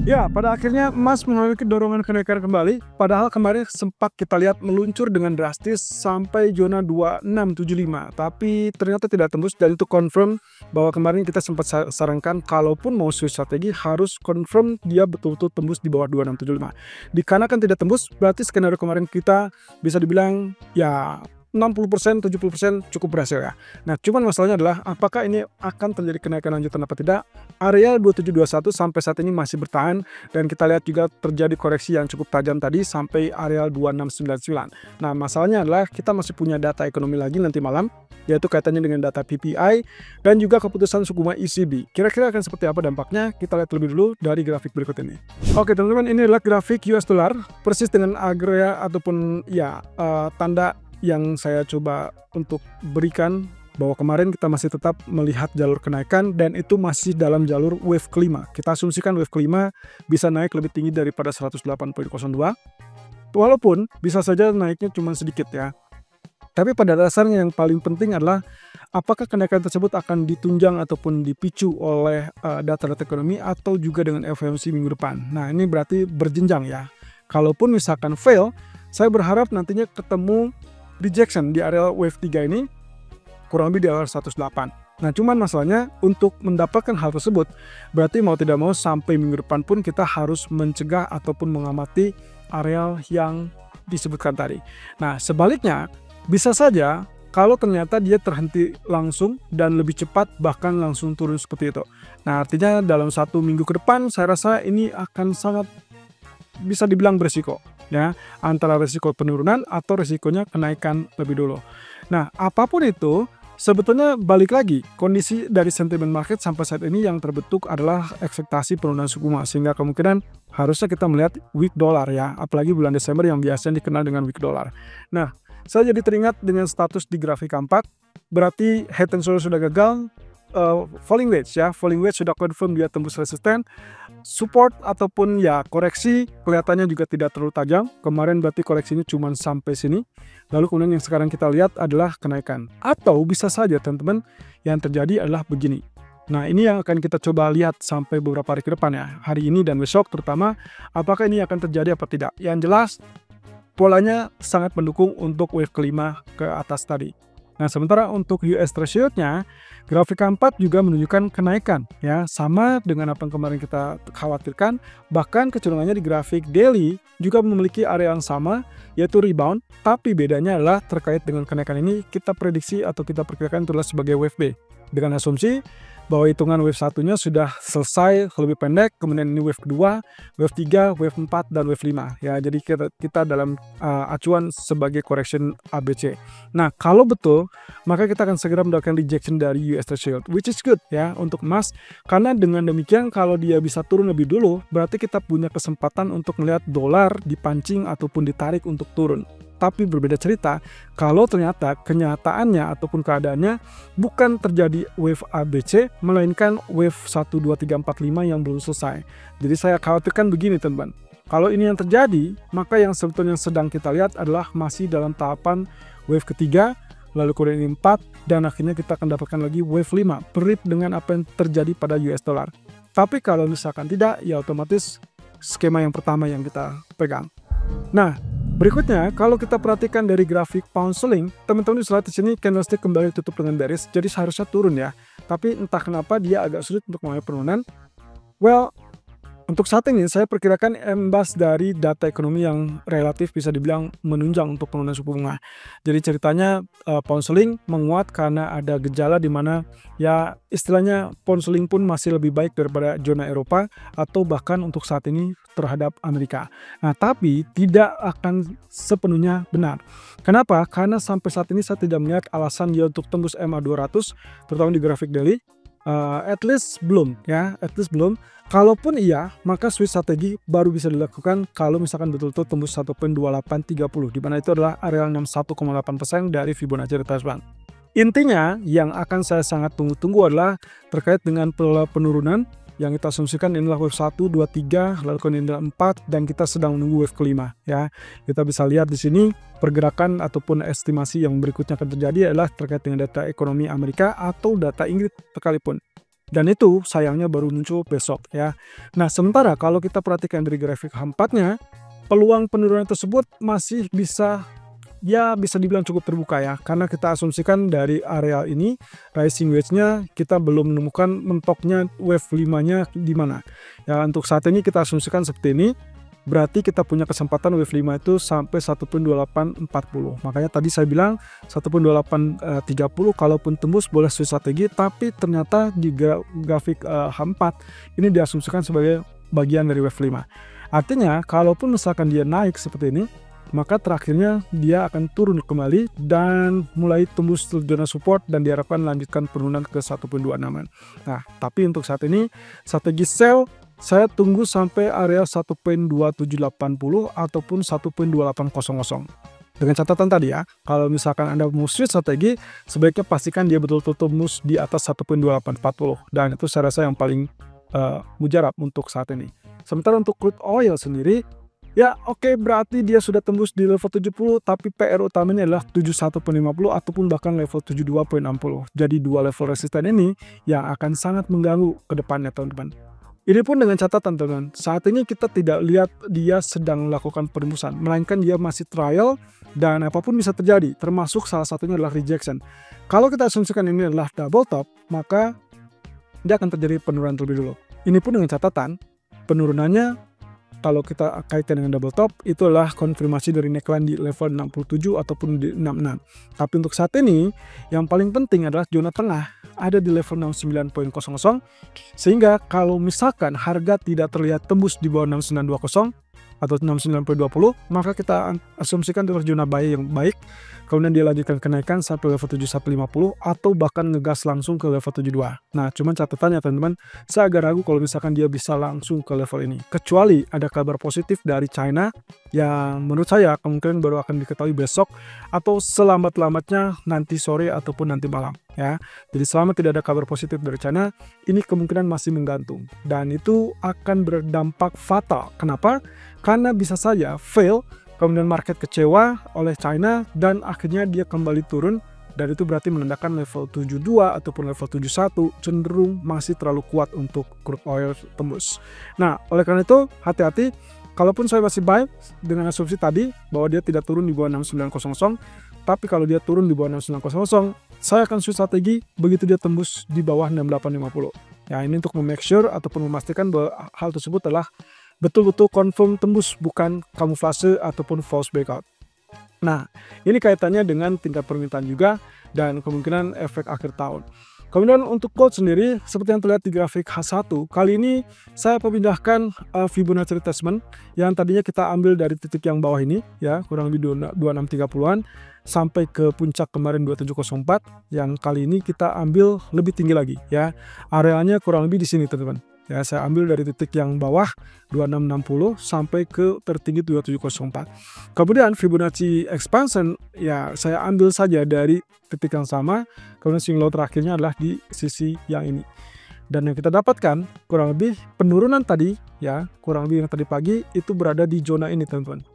Ya, pada akhirnya emas memiliki dorongan kenaikan kembali, padahal kemarin sempat kita lihat meluncur dengan drastis sampai zona 2675, tapi ternyata tidak tembus dan itu confirm bahwa kemarin kita sempat sarankan kalaupun mau switch strategi harus confirm dia betul-betul tembus di bawah 2675. Dikarenakan tidak tembus, berarti skenario kemarin kita bisa dibilang ya 60%, 70% cukup berhasil ya. Nah, cuman masalahnya adalah apakah ini akan terjadi kenaikan lanjutan apa tidak? Area 2721 sampai saat ini masih bertahan dan kita lihat juga terjadi koreksi yang cukup tajam tadi sampai area 2699. Nah, masalahnya adalah kita masih punya data ekonomi lagi nanti malam, yaitu kaitannya dengan data PPI dan juga keputusan suku bunga ECB. Kira-kira akan seperti apa dampaknya? Kita lihat lebih dulu dari grafik berikut ini. Oke, teman-teman, ini adalah grafik US dollar persis dengan area ataupun ya tanda yang saya coba untuk berikan bahwa kemarin kita masih tetap melihat jalur kenaikan dan itu masih dalam jalur wave kelima. Kita asumsikan wave kelima bisa naik lebih tinggi daripada 108.02 walaupun bisa saja naiknya cuma sedikit ya. Tapi pada dasarnya yang paling penting adalah apakah kenaikan tersebut akan ditunjang ataupun dipicu oleh data-data ekonomi atau juga dengan FOMC minggu depan. Nah, ini berarti berjenjang ya. Kalaupun misalkan fail, saya berharap nantinya ketemu rejection di area wave 3 ini kurang lebih di area 108. Nah, cuman masalahnya untuk mendapatkan hal tersebut berarti mau tidak mau sampai minggu depan pun kita harus mencegah ataupun mengamati area yang disebutkan tadi. Nah, sebaliknya bisa saja kalau ternyata dia terhenti langsung dan lebih cepat bahkan langsung turun seperti itu. Nah, artinya dalam 1 minggu ke depan saya rasa ini akan sangat bisa dibilang berisiko ya, antara risiko penurunan atau risikonya kenaikan lebih dulu. Nah, apapun itu sebetulnya balik lagi kondisi dari sentimen market sampai saat ini yang terbentuk adalah ekspektasi penurunan suku bunga, sehingga kemungkinan harusnya kita melihat weak dollar ya, apalagi bulan Desember yang biasanya dikenal dengan weak dollar. Nah, saya jadi teringat dengan status di grafik 4, berarti head and shoulder sudah gagal. Falling wedge ya, falling wedge sudah confirm dia tembus resisten, support ataupun ya koreksi kelihatannya juga tidak terlalu tajam. Kemarin berarti koreksinya cuma sampai sini. Lalu kemudian yang sekarang kita lihat adalah kenaikan. Atau bisa saja teman-teman yang terjadi adalah begini. Nah, ini yang akan kita coba lihat sampai beberapa hari ke depan ya. Hari ini dan besok terutama, apakah ini akan terjadi apa tidak. Yang jelas polanya sangat mendukung untuk wave kelima ke atas tadi. Nah, sementara untuk US Treasury-nya, grafik 4 juga menunjukkan kenaikan ya, sama dengan apa yang kemarin kita khawatirkan, bahkan kecenderungannya di grafik daily juga memiliki area yang sama yaitu rebound, tapi bedanya adalah terkait dengan kenaikan ini kita prediksi atau kita perkirakan itu adalah sebagai wave B dengan asumsi bahwa hitungan wave satunya sudah selesai lebih pendek, kemudian ini wave kedua, wave 3, wave 4, dan wave 5 ya, jadi kita dalam acuan sebagai correction ABC. Nah, kalau betul maka kita akan segera mendapatkan rejection dari US Treasury, which is good ya untuk emas, karena dengan demikian kalau dia bisa turun lebih dulu berarti kita punya kesempatan untuk melihat dolar dipancing ataupun ditarik untuk turun. Tapi berbeda cerita kalau ternyata kenyataannya ataupun keadaannya bukan terjadi wave ABC melainkan wave 1, 2, 3, 4, 5 yang belum selesai. Jadi saya khawatirkan begini teman-teman, kalau ini yang terjadi maka yang sebetulnya sedang kita lihat adalah masih dalam tahapan wave ketiga, lalu kemudian ini 4 dan akhirnya kita akan dapatkan lagi wave 5 mirip dengan apa yang terjadi pada US dollar. Tapi kalau misalkan tidak ya otomatis skema yang pertama yang kita pegang. Nah, berikutnya, kalau kita perhatikan dari grafik pound sterling, teman-teman bisa lihat di sini candlestick kembali tutup dengan bearish, jadi seharusnya turun ya. Tapi entah kenapa dia agak sulit untuk mulai penurunan. Well, untuk saat ini saya perkirakan imbas dari data ekonomi yang relatif bisa dibilang menunjang untuk penurunan suku bunga. Jadi ceritanya pound sterling menguat karena ada gejala di mana ya istilahnya pound sterling pun masih lebih baik daripada zona Eropa atau bahkan untuk saat ini terhadap Amerika. Nah, tapi tidak akan sepenuhnya benar. Kenapa? Karena sampai saat ini saya tidak melihat alasan dia untuk tembus MA200 terutama di grafik daily. At least belum ya, at least belum. Kalaupun iya, maka switch strategi baru bisa dilakukan kalau misalkan betul-betul tembus 1.2830, di mana itu adalah area 61,8% dari Fibonacci retracement. Intinya yang akan saya sangat tunggu-tunggu adalah terkait dengan penurunan yang kita asumsikan inilah wave 1, 2, 3, lalu kemudian 4 dan kita sedang menunggu wave kelima ya. Kita bisa lihat di sini pergerakan ataupun estimasi yang berikutnya akan terjadi adalah terkait dengan data ekonomi Amerika atau data Inggris sekalipun. Dan itu sayangnya baru muncul besok ya. Nah, sementara kalau kita perhatikan dari grafik H4-nya, peluang penurunan tersebut masih bisa bisa dibilang cukup terbuka ya. Karena kita asumsikan dari area ini rising wedge-nya kita belum menemukan mentoknya wave 5-nya di mana. Ya, untuk saat ini kita asumsikan seperti ini. Berarti kita punya kesempatan wave 5 itu sampai 1.2840. Makanya tadi saya bilang 1.2830 kalaupun tembus boleh switch strategi, tapi ternyata di grafik H4 ini diasumsikan sebagai bagian dari wave 5. Artinya kalaupun misalkan dia naik seperti ini, maka terakhirnya dia akan turun kembali dan mulai tembus zona support dan diharapkan lanjutkan penurunan ke 1.26an. Nah, tapi untuk saat ini strategi sell saya tunggu sampai area 1.2780 ataupun 1.2800. Dengan catatan tadi ya, kalau misalkan Anda mau switch strategi, sebaiknya pastikan dia betul-betul tembus di atas 1.2840. Dan itu saya rasa yang paling mujarab untuk saat ini. Sementara untuk crude oil sendiri, ya oke, berarti dia sudah tembus di level 70, tapi PR utamanya adalah 71.50 ataupun bahkan level 72.60. Jadi dua level resisten ini yang akan sangat mengganggu ke depannya teman-teman. Ini pun dengan catatan teman-teman, saat ini kita tidak lihat dia sedang melakukan penembusan, melainkan dia masih trial dan apapun bisa terjadi, termasuk salah satunya adalah rejection. Kalau kita asumsikan ini adalah double top, maka dia akan terjadi penurunan terlebih dulu. Ini pun dengan catatan, penurunannya kalau kita kaitkan dengan double top, itu adalah konfirmasi dari neckline di level 67 ataupun di 66. Tapi untuk saat ini, yang paling penting adalah zona tengah ada di level 69.00, sehingga kalau misalkan harga tidak terlihat tembus di bawah 6920 atau 69.20, maka kita asumsikan itu zona buy yang baik, kemudian dia lanjutkan kenaikan sampai level 7150 atau bahkan ngegas langsung ke level 72. Nah, cuman catatannya teman-teman, saya agak ragu kalau misalkan dia bisa langsung ke level ini, kecuali ada kabar positif dari China yang menurut saya kemungkinan baru akan diketahui besok atau selambat-lambatnya nanti sore ataupun nanti malam ya. Jadi selama tidak ada kabar positif dari China, ini kemungkinan masih menggantung dan itu akan berdampak fatal. Kenapa? Karena bisa saja fail, kemudian market kecewa oleh China dan akhirnya dia kembali turun, dan itu berarti menandakan level 72 ataupun level 71 cenderung masih terlalu kuat untuk crude oil tembus. Nah, oleh karena itu hati-hati, kalaupun saya masih buy dengan asumsi tadi bahwa dia tidak turun di bawah 6900, tapi kalau dia turun di bawah 6900, saya akan switch strategi begitu dia tembus di bawah 6850. Ya, ini untuk memake sure ataupun memastikan bahwa hal tersebut adalah betul-betul confirm tembus, bukan kamuflase ataupun false breakout. Nah, ini kaitannya dengan tingkat permintaan juga dan kemungkinan efek akhir tahun. Kemudian untuk gold sendiri, seperti yang terlihat di grafik H1, kali ini saya memindahkan Fibonacci retracement yang tadinya kita ambil dari titik yang bawah ini, ya kurang lebih 2630-an, sampai ke puncak kemarin 2704, yang kali ini kita ambil lebih tinggi lagi, ya arealnya kurang lebih di sini teman-teman. Ya, saya ambil dari titik yang bawah 2660 sampai ke tertinggi 2704. Kemudian Fibonacci expansion ya saya ambil saja dari titik yang sama, kemudian swing low terakhirnya adalah di sisi yang ini. Dan yang kita dapatkan kurang lebih penurunan tadi ya, kurang lebih yang tadi pagi itu berada di zona ini teman-teman.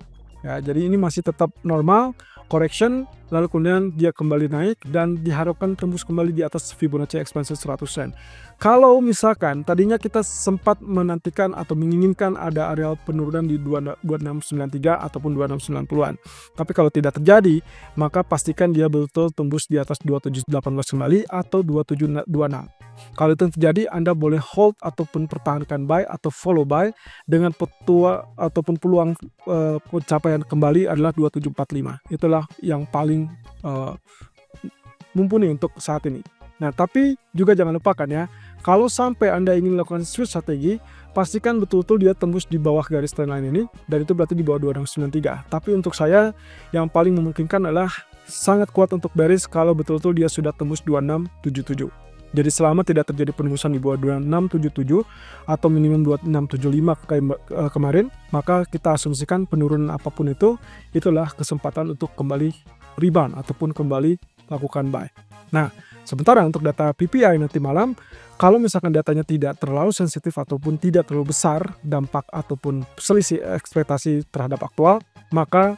Ya, jadi ini masih tetap normal, correction, lalu kemudian dia kembali naik dan diharapkan tembus kembali di atas Fibonacci expansion 100%. Kalau misalkan tadinya kita sempat menantikan atau menginginkan ada areal penurunan di 2693 ataupun 2690-an. Tapi kalau tidak terjadi, maka pastikan dia betul tembus di atas 2718 kembali atau 2726. Kalau itu terjadi, Anda boleh hold ataupun pertahankan buy atau follow buy dengan petua ataupun peluang pencapaian kembali adalah 2745. Itulah yang paling mumpuni untuk saat ini. Nah, tapi juga jangan lupakan ya, kalau sampai Anda ingin melakukan switch strategi, pastikan betul-betul dia tembus di bawah garis trendline ini, dan itu berarti di bawah 2693. Tapi untuk saya, yang paling memungkinkan adalah sangat kuat untuk bearish kalau betul-betul dia sudah tembus 2677. Jadi selama tidak terjadi penembusan di bawah 2677 atau minimum 2675 kayak kemarin, maka kita asumsikan penurunan apapun itu, itulah kesempatan untuk kembali rebound ataupun kembali lakukan buy. Nah, sementara untuk data PPI nanti malam, kalau misalkan datanya tidak terlalu sensitif ataupun tidak terlalu besar dampak ataupun selisih ekspektasi terhadap aktual, maka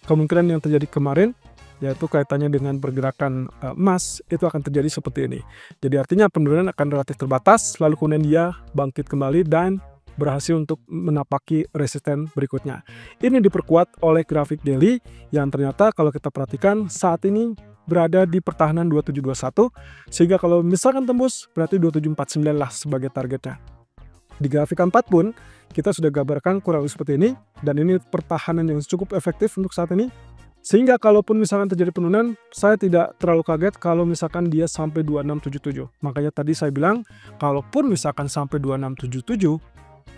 kemungkinan yang terjadi kemarin yaitu kaitannya dengan pergerakan emas, itu akan terjadi seperti ini. Jadi artinya penurunan akan relatif terbatas, lalu kemudian dia bangkit kembali dan berhasil untuk menapaki resisten berikutnya. Ini diperkuat oleh grafik daily yang ternyata kalau kita perhatikan saat ini berada di pertahanan 2721, sehingga kalau misalkan tembus berarti 2749 lah sebagai targetnya. Di grafik 4 pun kita sudah gambarkan kurang lebih seperti ini, dan ini pertahanan yang cukup efektif untuk saat ini. Sehingga kalaupun misalkan terjadi penurunan, saya tidak terlalu kaget kalau misalkan dia sampai 2677. Makanya tadi saya bilang, kalaupun misalkan sampai 2677,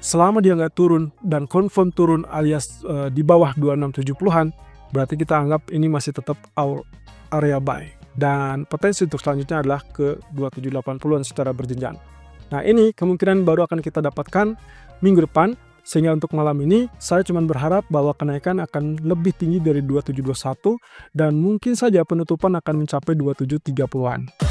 selama dia nggak turun dan confirm turun alias di bawah 2670-an, berarti kita anggap ini masih tetap our area buy. Dan potensi untuk selanjutnya adalah ke 2780-an secara berjenjang. Nah ini kemungkinan baru akan kita dapatkan minggu depan. Sehingga untuk malam ini saya cuma berharap bahwa kenaikan akan lebih tinggi dari 2721 dan mungkin saja penutupan akan mencapai 2730-an.